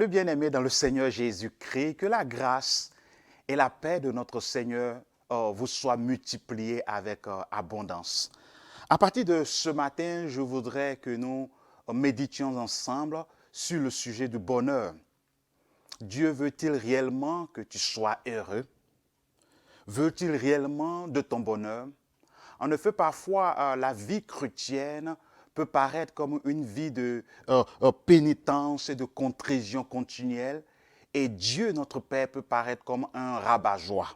bien-aimés dans le Seigneur Jésus-Christ, que la grâce et la paix de notre Seigneur vous soient multipliées avec abondance. À partir de ce matin, je voudrais que nous méditions ensemble sur le sujet du bonheur. Dieu veut-il réellement que tu sois heureux? Veut-il réellement de ton bonheur? En effet, parfois, la vie chrétienne peut paraître comme une vie de pénitence et de contrition continuelle. Et Dieu, notre Père, peut paraître comme un rabat-joie.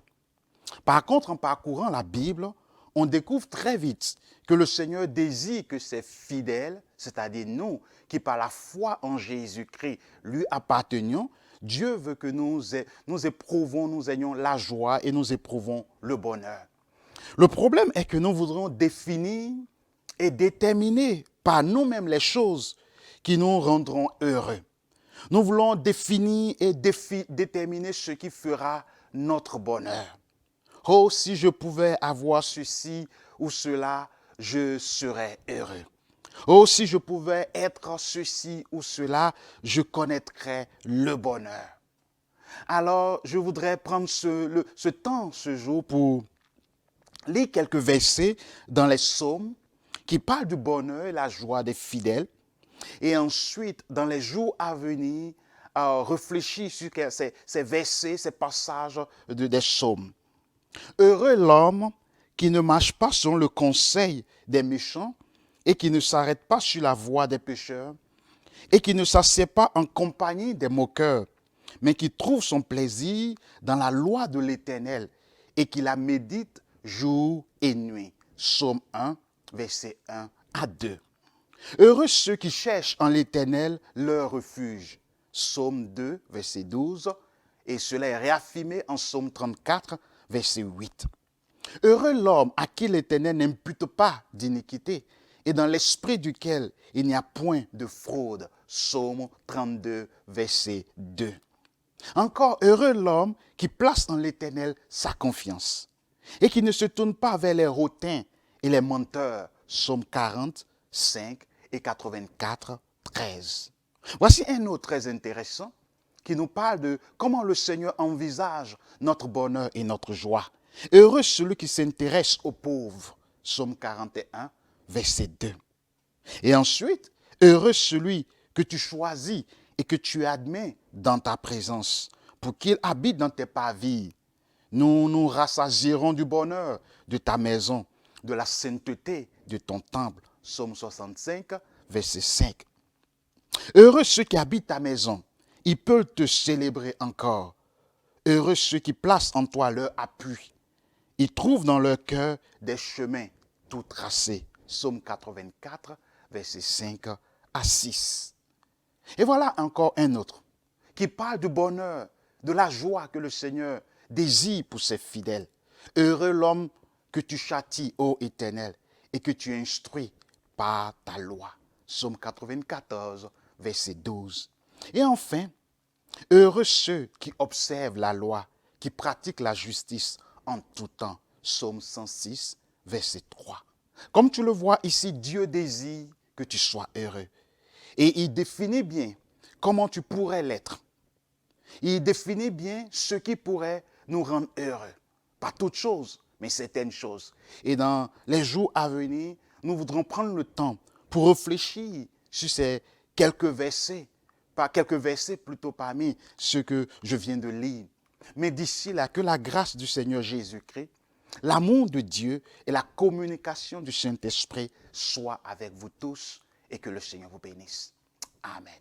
Par contre, en parcourant la Bible, on découvre très vite que le Seigneur désire que ses fidèles, c'est-à-dire nous, qui par la foi en Jésus-Christ lui appartenions, Dieu veut que nous éprouvons, nous ayons la joie et nous éprouvons le bonheur. Le problème est que nous voudrions définir et déterminer par nous-mêmes les choses qui nous rendront heureux. Nous voulons définir et déterminer ce qui fera notre bonheur. Oh, si je pouvais avoir ceci ou cela, je serais heureux. Oh, si je pouvais être ceci ou cela, je connaîtrais le bonheur. Alors, je voudrais prendre ce temps, ce jour, pour lire quelques versets dans les psaumes qui parlent du bonheur et la joie des fidèles. Et ensuite, dans les jours à venir, réfléchir sur ces versets, ces passages des psaumes. Heureux l'homme qui ne marche pas selon le conseil des méchants et qui ne s'arrête pas sur la voie des pécheurs et qui ne s'assied pas en compagnie des moqueurs, mais qui trouve son plaisir dans la loi de l'Éternel et qui la médite jour et nuit. Psaume 1, versets 1 à 2. Heureux ceux qui cherchent en l'Éternel leur refuge. Psaume 2, verset 12. Et cela est réaffirmé en Psaume 34, verset 8. Heureux l'homme à qui l'Éternel n'impute pas d'iniquité et dans l'esprit duquel il n'y a point de fraude. Psaume 32, verset 2. Encore heureux l'homme qui place en l'Éternel sa confiance et qui ne se tourne pas vers les hautains et les menteurs. Psaume 40, 5 et 84, 13. Voici un autre très intéressant qui nous parle de comment le Seigneur envisage notre bonheur et notre joie. Heureux celui qui s'intéresse aux pauvres. Psaume 41, verset 2. Et ensuite, heureux celui que tu choisis et que tu admets dans ta présence pour qu'il habite dans tes parvis. Nous nous rassasierons du bonheur de ta maison, de la sainteté de ton temple. Psaume 65, verset 5. Heureux ceux qui habitent ta maison, ils peuvent te célébrer encore. Heureux ceux qui placent en toi leur appui. Ils trouvent dans leur cœur des chemins tout tracés. Psaume 84, verset 5 à 6. Et voilà encore un autre qui parle du bonheur, de la joie que le Seigneur désire pour ses fidèles. Heureux l'homme que tu châties, ô Éternel, et que tu instruis par ta loi. Psaume 94, verset 12. Et enfin, heureux ceux qui observent la loi, qui pratiquent la justice en tout temps. Psaume 106, verset 3. Comme tu le vois ici, Dieu désire que tu sois heureux. Et il définit bien comment tu pourrais l'être. Il définit bien ce qui pourrait nous rendre heureux. Pas toutes choses, mais certaines choses. Et dans les jours à venir, nous voudrons prendre le temps pour réfléchir sur ces quelques versets, plutôt parmi ceux que je viens de lire. Mais d'ici là, que la grâce du Seigneur Jésus-Christ, l'amour de Dieu et la communication du Saint-Esprit soient avec vous tous et que le Seigneur vous bénisse. Amen.